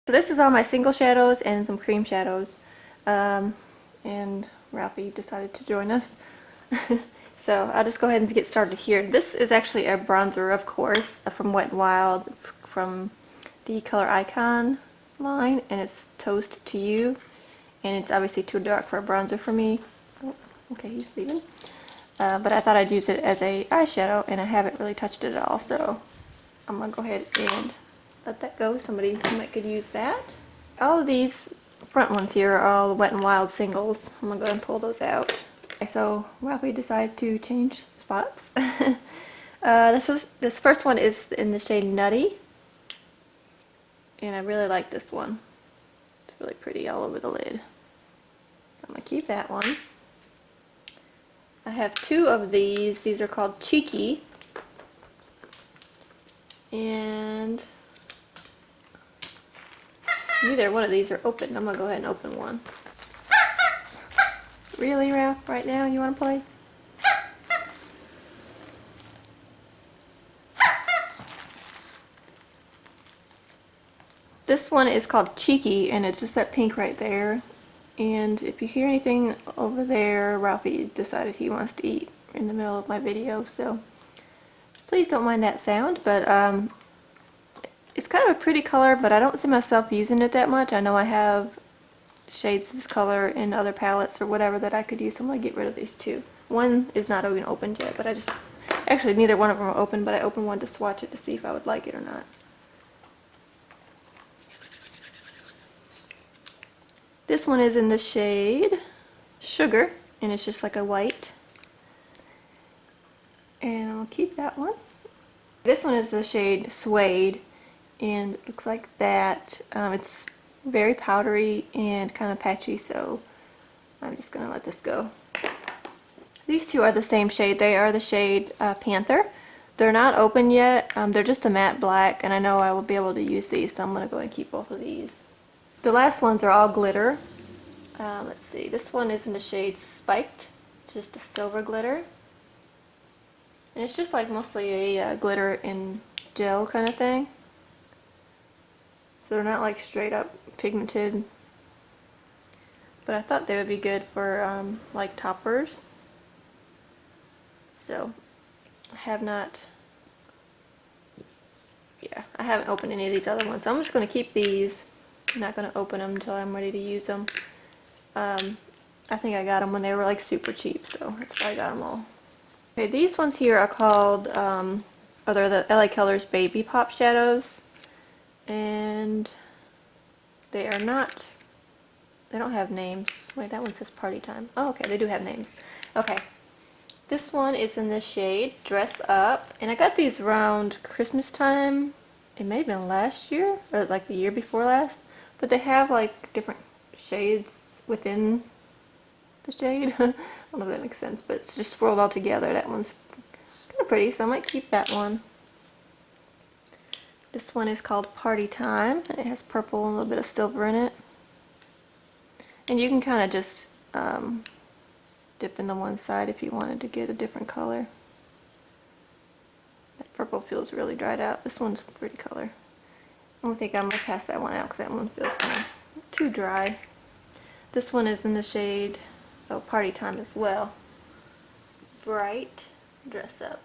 So this is all my single shadows and some cream shadows. And Ralphie decided to join us. So I'll just go ahead and get started here. This is actually a bronzer, of course, from Wet n Wild. It's from the Color Icon line, and it's Toast to You. And it's obviously too dark for a bronzer for me. Oh, okay, he's leaving. But I thought I'd use it as a eyeshadow, and I haven't really touched it at all, so I'm going to go ahead and let that go. Somebody might could use that. All of these front ones here are all Wet n Wild singles. I'm going to go ahead and pull those out. Okay, so Ralphie decided to change spots. This first one is in the shade Nutty. And I really like this one. It's really pretty all over the lid. So I'm going to keep that one. I have two of these. These are called Cheeky. And neither one of these are open. I'm going to go ahead and open one. Really, Ralph? Right now? You want to play? This one is called Cheeky, and it's just that pink right there. And if you hear anything over there, Ralphie decided he wants to eat in the middle of my video, so please don't mind that sound. But it's kind of a pretty color, but I don't see myself using it that much. I know I have shades this color in other palettes or whatever that I could use, so I'm going to get rid of these two. One is not even opened yet, but actually neither one of them are open, but I opened one to swatch it to see if I would like it or not. This one is in the shade Sugar, and it's just like a white. And I'll keep that one. This one is the shade Suede, and it looks like that. It's very powdery and kind of patchy, so I'm just going to let this go. These two are the same shade. They are the shade Panther. They're not open yet. They're just a matte black, and I know I will be able to use these, so I'm going to go ahead and keep both of these. The last ones are all glitter. Let's see, this one is in the shade Spiked. It's just a silver glitter. And it's just like mostly a glitter in gel kind of thing. So they're not like straight up pigmented. But I thought they would be good for like toppers. So I haven't opened any of these other ones. So I'm just going to keep these. I'm not going to open them until I'm ready to use them. I think I got them when they were like super cheap, so that's why I got them all. Okay, these ones here are called, they're the LA Colors Baby Pop Shadows. And they don't have names. Wait, that one says Party Time. Oh, okay, they do have names. Okay. This one is in the shade Dress Up. And I got these around Christmas time. It may have been last year, or like the year before last. But they have like different shades within the shade. I don't know if that makes sense, but it's just swirled all together. That one's kind of pretty, so I might keep that one. This one is called Party Time. It has purple and a little bit of silver in it. And you can kind of just dip in the one side if you wanted to get a different color. That purple feels really dried out. This one's a pretty color. I don't think I'm going to pass that one out because that one feels kind of too dry. This one is in the shade Party Time as well. Bright Dress Up.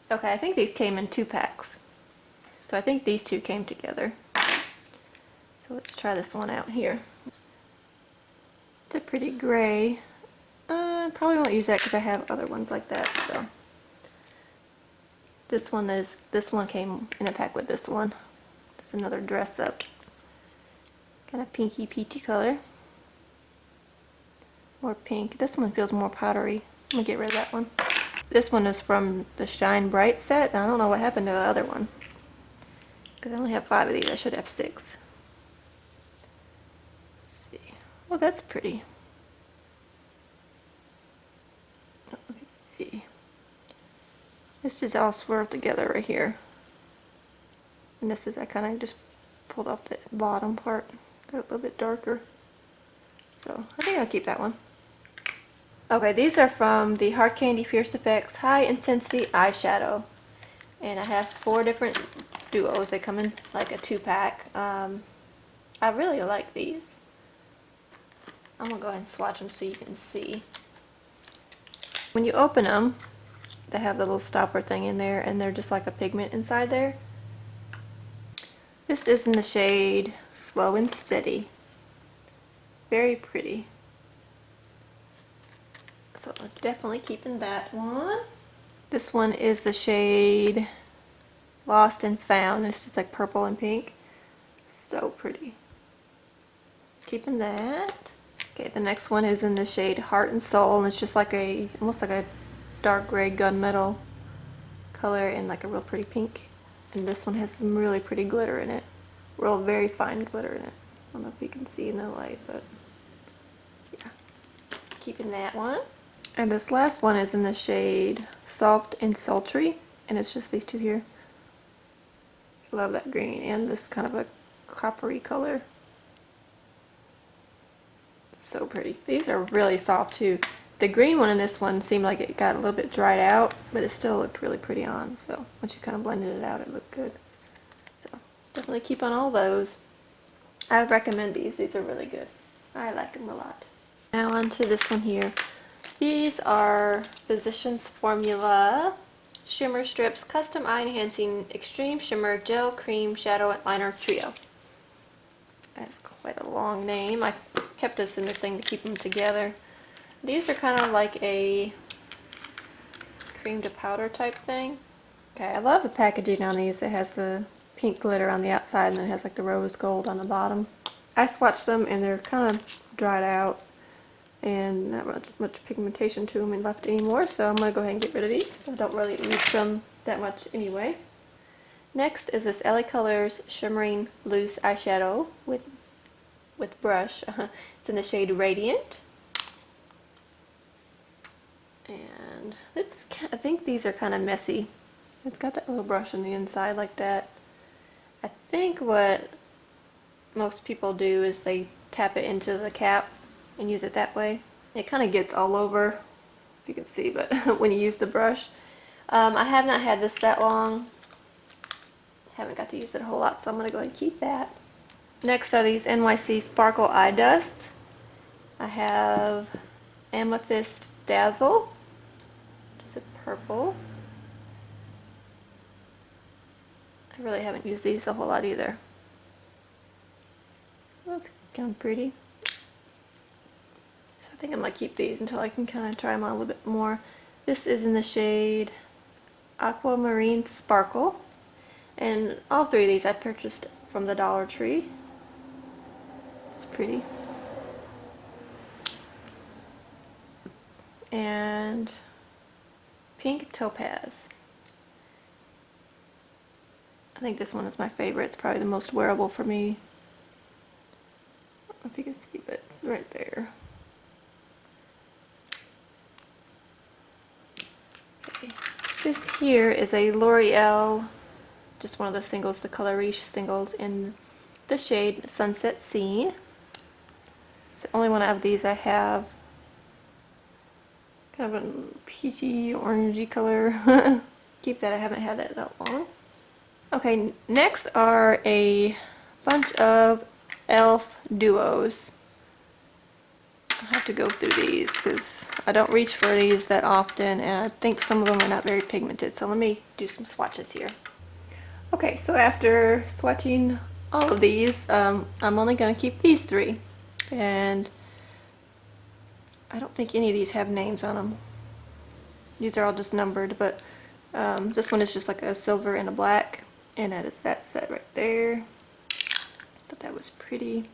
Okay, I think these came in 2 packs. So I think these two came together. So let's try this one out here. It's a pretty gray. Probably won't use that because I have other ones like that. So this one came in a pack with this one. It's another Dress Up. Kind of pinky peachy color. More pink. This one feels more powdery. I'm gonna get rid of that one. This one is from the Shine Bright set. I don't know what happened to the other one, because I only have 5 of these. I should have 6. Let's see. Oh, that's pretty. Oh, let me see. This is all swirled together right here. And this is, I kind of just pulled off the bottom part. Got a little bit darker. So I think I'll keep that one. Okay, these are from the Hard Candy Fierce Effects High Intensity Eyeshadow. And I have 4 different duos. They come in like a 2-pack. I really like these. I'm gonna go ahead and swatch them so you can see. When you open them, they have the little stopper thing in there, and they're just like a pigment inside there. This is in the shade Slow and Steady. Very pretty. So I'm definitely keeping that one. This one is the shade Lost and Found. It's just like purple and pink. So pretty. Keeping that. Okay, the next one is in the shade Heart and Soul, and it's just like a, almost like a dark gray gunmetal color and like a real pretty pink. And this one has some really pretty glitter in it. Real very fine glitter in it. I don't know if you can see in the light, but yeah. Keeping that one. And this last one is in the shade Soft and Sultry, and it's just these two here. Love that green and this kind of a coppery color. So pretty. These are really soft too. The green one in this one seemed like it got a little bit dried out, but it still looked really pretty on. So once you kind of blended it out, it looked good. So definitely keep on all those. I would recommend these. These are really good. I like them a lot. Now on to this one here. These are Physicians Formula Shimmer Strips Custom Eye Enhancing Extreme Shimmer Gel Cream Shadow and Liner Trio. That's quite a long name. I kept this in this thing to keep them together. These are kind of like a cream to powder type thing. Okay, I love the packaging on these. It has the pink glitter on the outside and then it has like the rose gold on the bottom. I swatched them and they're kind of dried out and not much pigmentation to them left anymore, so I'm going to go ahead and get rid of these. I don't really use them that much anyway. Next is this LA Colors Shimmering Loose Eyeshadow with brush. It's in the shade Radiant. And this is, I think these are kind of messy. It's got that little brush on the inside like that. I think what most people do is they tap it into the cap and use it that way. It kind of gets all over, if you can see, but when you use the brush. I have not had this that long. Haven't got to use it a whole lot, so I'm going to go ahead and keep that. Next are these NYC Sparkle Eye Dust. I have Amethyst Dazzle, just a purple. I really haven't used these a whole lot either. That's kind of pretty. So I think I might keep these until I can kind of try them on a little bit more. This is in the shade Aquamarine Sparkle. And all three of these I purchased from the Dollar Tree. It's pretty. And Pink Topaz. I think this one is my favorite. It's probably the most wearable for me. I don't know if you can see, but it's right there. Okay. This here is a L'Oreal, just one of the singles, the Color Riche singles in the shade Sunset Scene. It's the only one out of these I have. Kind of a peachy, orangey color. Keep that, I haven't had that long. Okay, next are a bunch of e.l.f. duos. I have to go through these because I don't reach for these that often, and I think some of them are not very pigmented, so let me do some swatches here. Okay, so after swatching all of these, I'm only going to keep these three, and I don't think any of these have names on them. These are all just numbered, but this one is just like a silver and a black, and that is that set right there. Thought that was pretty.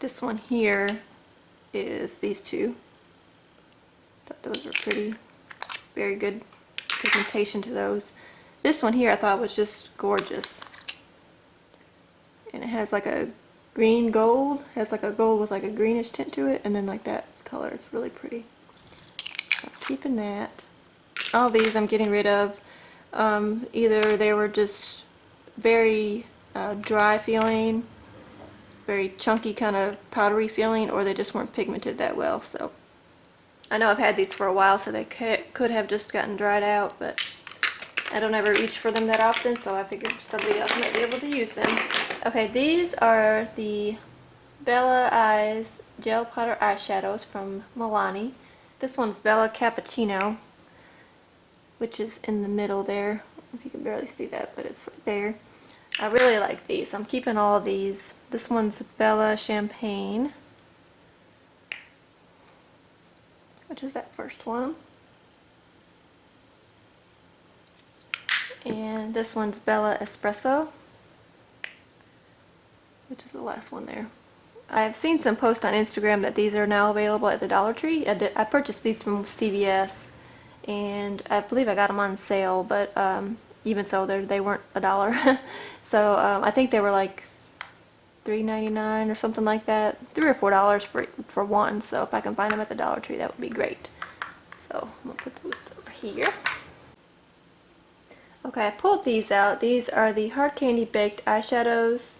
This one here is these two. Thought those were pretty. Very good pigmentation to those. This one here I thought was just gorgeous. And it has like a green gold. It has like a gold with like a greenish tint to it, and then like that color. It's really pretty. So I'm keeping that. All these I'm getting rid of. Either they were just very dry feeling, very chunky kind of powdery feeling, or they just weren't pigmented that well. So I know I've had these for a while, so they could have just gotten dried out, but I don't ever reach for them that often, so I figured somebody else might be able to use them. Okay, these are the Bella Eyes Gel Powder Eyeshadows from Milani. This one's Bella Cappuccino, which is in the middle there. If you can barely see that, but it's right there. I really like these. I'm keeping all of these. This one's Bella Champagne, which is that first one. And this one's Bella Espresso, which is the last one there. I've seen some posts on Instagram that these are now available at the Dollar Tree. I purchased these from CVS, and I believe I got them on sale, but even so, they weren't $1. So I think they were like $3.99 or something like that, $3 or $4 for one. So if I can find them at the Dollar Tree, that would be great. So I'm gonna put those over here. Okay, I pulled these out. These are the Hard Candy Baked Eyeshadows,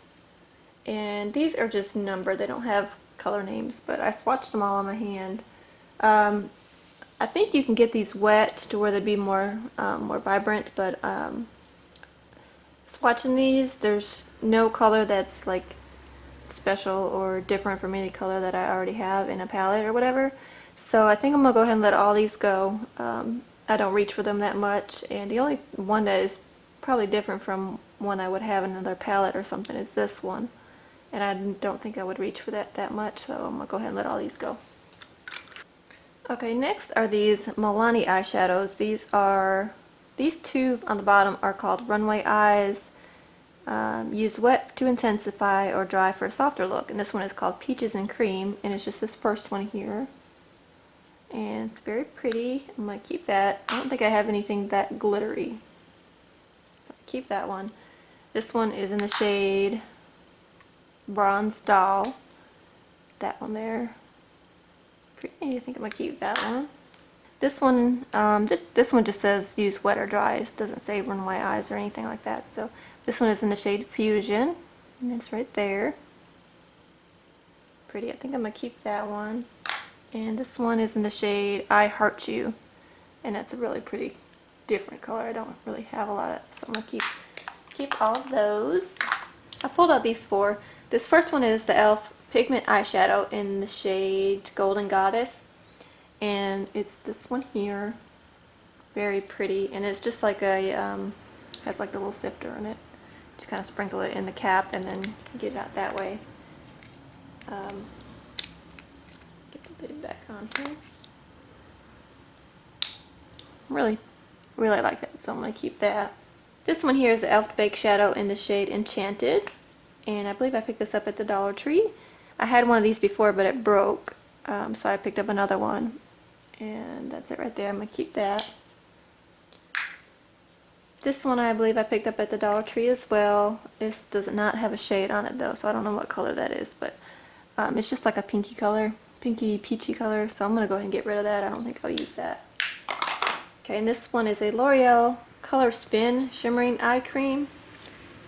and these are just numbered. They don't have color names, but I swatched them all on my hand. I think you can get these wet to where they'd be more vibrant, but swatching these, there's no color that's like special or different from any color that I already have in a palette or whatever. So I think I'm gonna go ahead and let all these go. I don't reach for them that much, and the only one that is probably different from one I would have in another palette or something is this one, and I don't think I would reach for that much, so I'm gonna go ahead and let all these go. Okay, next are these Milani eyeshadows. These two on the bottom are called Runway Eyes. Use wet to intensify or dry for a softer look, and this one is called Peaches and Cream, and it's just this first one here. And it's very pretty. I'm going to keep that. I don't think I have anything that glittery, so keep that one. This one is in the shade Bronze Doll. That one there. Pretty. I think I'm going to keep that one. This one, this one just says use wet or dry. It doesn't say Runway Eyes or anything like that. So this one is in the shade Fusion, and it's right there. Pretty. I think I'm going to keep that one. And this one is in the shade I Heart You, and that's a really pretty different color. I don't really have a lot of, so I'm going to keep all of those. I pulled out these four. This first one is the e.l.f. Pigment Eyeshadow in the shade Golden Goddess, and it's this one here. Very pretty, and it's just like a, has like the little sifter in it. Just kind of sprinkle it in the cap and then get it out that way. Lid back on here. Really like that, so I'm going to keep that. This one here is the e.l.f. Bake Shadow in the shade Enchanted, and I believe I picked this up at the Dollar Tree. I had one of these before, but it broke, so I picked up another one, and that's it right there. I'm going to keep that. This one I believe I picked up at the Dollar Tree as well. This does not have a shade on it though, so I don't know what color that is, but it's just like a pinky color. Pinky peachy color, so I'm going to go ahead and get rid of that. I don't think I'll use that. Okay, and this one is a L'Oreal Color Spin Shimmering Eye Cream.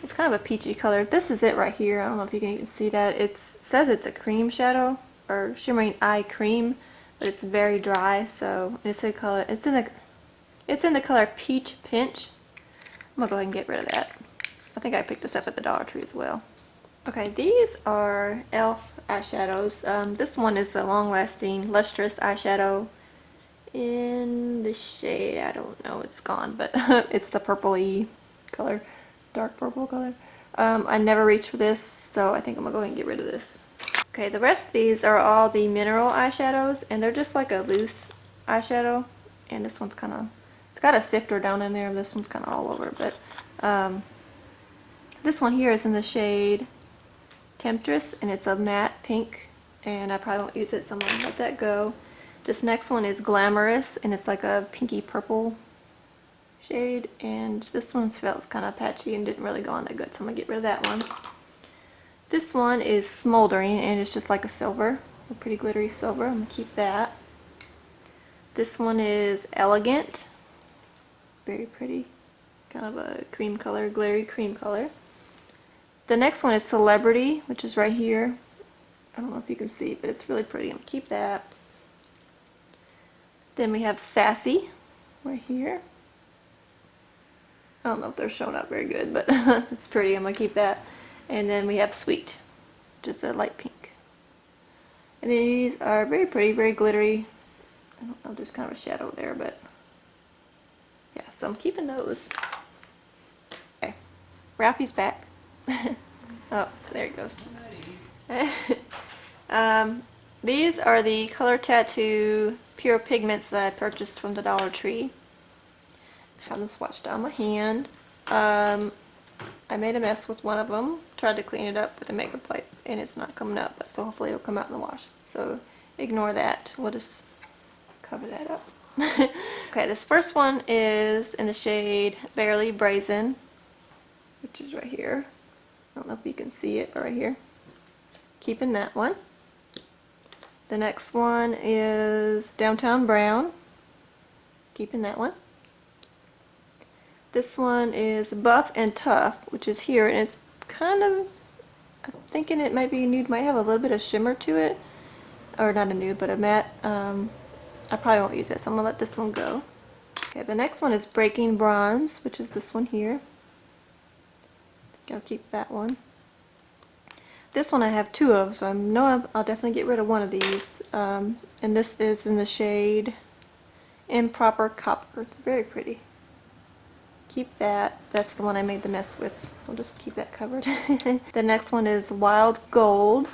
It's kind of a peachy color. This is it right here. I don't know if you can even see that. It says it's a cream shadow or shimmering eye cream, but it's very dry. So it's a color. It's in the color Peach Pinch. I'm gonna go ahead and get rid of that. I think I picked this up at the Dollar Tree as well. Okay, these are e.l.f. eyeshadows. This one is a long-lasting, lustrous eyeshadow in the shade, I don't know, it's gone, but it's the purpley color, dark purple color. I never reached for this, so I think I'm going to go ahead and get rid of this. Okay, the rest of these are all the mineral eyeshadows, and they're just like a loose eyeshadow, and this one's kind of, it's got a sifter down in there, this one's kind of all over, but this one here is in the shade Temptress, and it's a matte pink, and I probably won't use it, so I'm going to let that go. This next one is Glamorous, and it's like a pinky purple shade, and this one felt kind of patchy and didn't really go on that good, so I'm going to get rid of that one. This one is Smoldering, and it's just like a silver, a pretty glittery silver. I'm going to keep that. This one is Elegant, very pretty, kind of a cream color, glittery cream color. The next one is Celebrity, which is right here. I don't know if you can see, but it's really pretty. I'm going to keep that. Then we have Sassy, right here. I don't know if they're showing up very good, but it's pretty. I'm gonna keep that. And then we have Sweet, just a light pink. And these are very pretty, very glittery. I don't know, there's kind of a shadow there, but yeah, so I'm keeping those. Okay, Ralphie's back. Oh, there he goes. These are the Color Tattoo Pure Pigments that I purchased from the Dollar Tree. I have them swatched on my hand. I made a mess with one of them. Tried to clean it up with a makeup wipe, and it's not coming up, but so hopefully it'll come out in the wash. So ignore that. We'll just cover that up. Okay, this first one is in the shade Barely Brazen, which is right here. I don't know if you can see it, but right here. Keeping that one. The next one is Downtown Brown. Keeping that one. This one is Buff and Tough, which is here, and it's kind of, I'm thinking it might be a nude, might have a little bit of shimmer to it. Or not a nude, but a matte. I probably won't use it, so I'm going to let this one go. Okay, the next one is Breaking Bronze, which is this one here. I'll keep that one. This one I have two of, so I know I'll definitely get rid of one of these. And this is in the shade Improper Copper. It's very pretty. Keep that. That's the one I made the mess with. I'll just keep that covered. The next one is Wild Gold.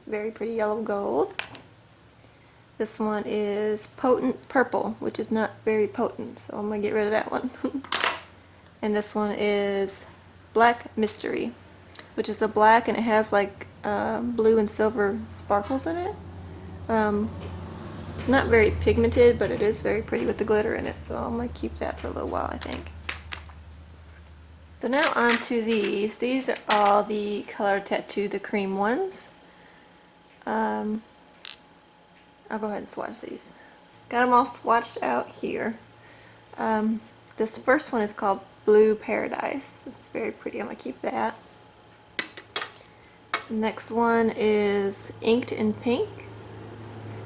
Very pretty yellow gold. This one is Potent Purple, which is not very potent, so I'm going to get rid of that one. And this one is Black Mystery, which is a black and it has like blue and silver sparkles in it. It's not very pigmented, but it is very pretty with the glitter in it, so I'm going to keep that for a little while, I think. So now on to these. These are all the Color Tattoo, the cream ones. I'll go ahead and swatch these. Got them all swatched out here. This first one is called Blue Paradise. It's very pretty. I'm going to keep that. The next one is Inked in Pink.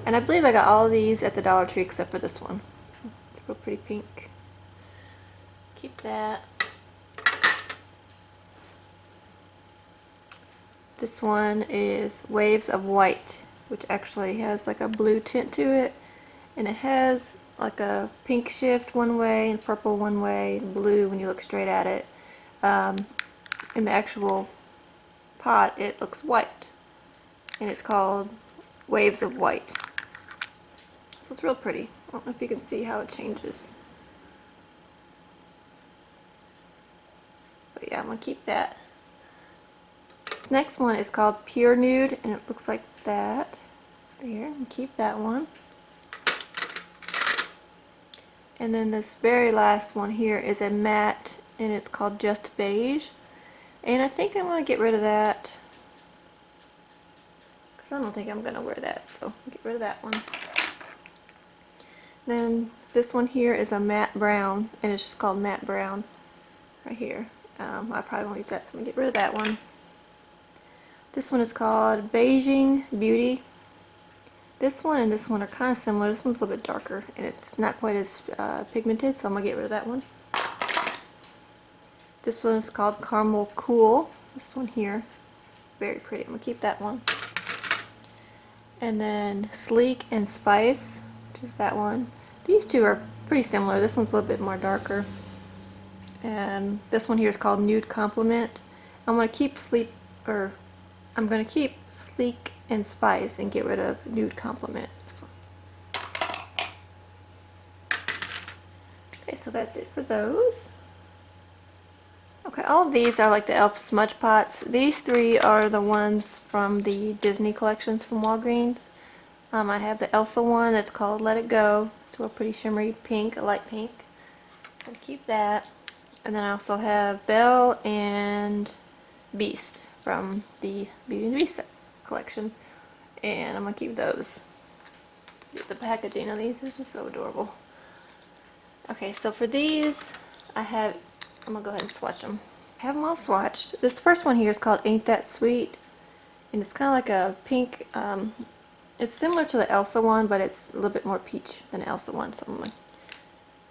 And I believe I got all of these at the Dollar Tree except for this one. It's real pretty pink. Keep that. This one is Waves of White, which actually has like a blue tint to it. And it has like a pink shift one way and purple one way and blue when you look straight at it. In the actual pot it looks white. And it's called Waves of White. So it's real pretty. I don't know if you can see how it changes. But yeah, I'm going to keep that. The next one is called Pure Nude, and it looks like that. There, and keep that one. And then this very last one here is a matte, and it's called Just Beige. And I think I'm going to get rid of that, because I don't think I'm going to wear that, so I'll get rid of that one. Then this one here is a matte brown, and it's just called Matte Brown right here. I probably won't use that, so I'm going to get rid of that one. This one is called Beijing Beauty. This one and this one are kind of similar. This one's a little bit darker, and it's not quite as pigmented, so I'm going to get rid of that one. This one is called Caramel Cool. This one here, very pretty. I'm going to keep that one. And then Sleek and Spice, which is that one. These two are pretty similar. This one's a little bit more darker. And this one here is called Nude Compliment. I'm going to keep Sleek and Spice and get rid of Nude Compliment. This one. Okay, so that's it for those. Okay, all of these are like the e.l.f. smudge pots. These three are the ones from the Disney collections from Walgreens. I have the Elsa one that's called Let It Go. It's a pretty shimmery pink, a light pink. I'll keep that. And then I also have Belle and Beast from the Beauty and the Beast collection. And I'm going to keep those. The packaging of these is just so adorable. Okay, so for these, I'm going to go ahead and swatch them. I have them all swatched. This first one here is called Ain't That Sweet. And it's kind of like a pink, it's similar to the Elsa one, but it's a little bit more peach than the Elsa one. So I'm going to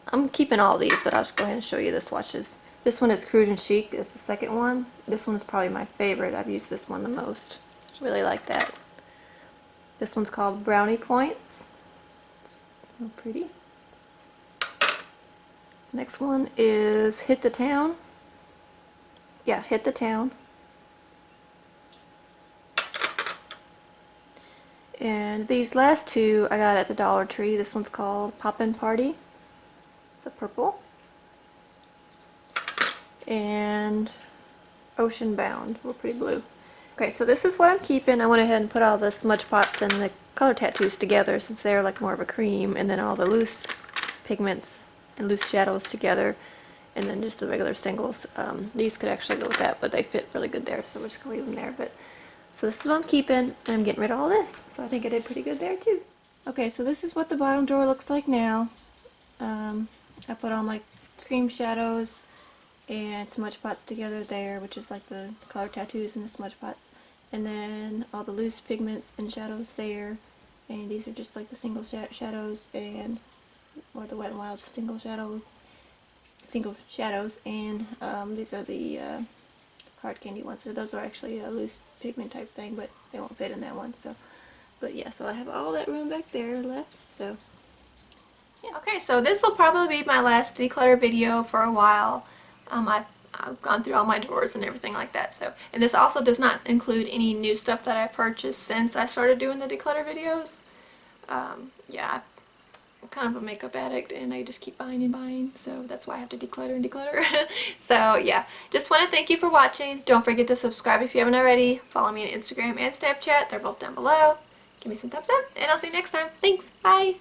I'm keeping all these, but I'll just go ahead and show you the swatches. This one is Cruise and Chic. It's the second one. This one is probably my favorite. I've used this one the most. Really like that. This one's called Brownie Points. It's real pretty. Next one is Hit the Town. Yeah, Hit the Town. And these last two I got at the Dollar Tree. This one's called Poppin' Party. It's a purple. And Ocean Bound. We're pretty blue. Okay, so this is what I'm keeping. I went ahead and put all the smudge pots and the color tattoos together since they're like more of a cream, and then all the loose pigments and loose shadows together, and then just the regular singles. These could actually go with that, but they fit really good there, so we're just going to leave them there. But so this is what I'm keeping, and I'm getting rid of all this. So I think I did pretty good there too. Okay, so this is what the bottom drawer looks like now. I put all my cream shadows and smudge pots together there, which is like the color tattoos and the smudge pots, and then all the loose pigments and shadows there, and these are just like the single shadows, and or the Wet n Wild single shadows, and these are the hard candy ones. So those are actually a loose pigment type thing, but they won't fit in that one. So, but yeah, so I have all that room back there left. So yeah. Okay, so this will probably be my last declutter video for a while. I've gone through all my drawers and everything like that. So, and this also does not include any new stuff that I purchased since I started doing the declutter videos. Yeah, I'm kind of a makeup addict and I just keep buying and buying, so that's why I have to declutter and declutter. So yeah, just want to thank you for watching. Don't forget to subscribe if you haven't already. Follow me on Instagram and Snapchat. They're both down below. Give me some thumbs up and I'll see you next time. Thanks. Bye.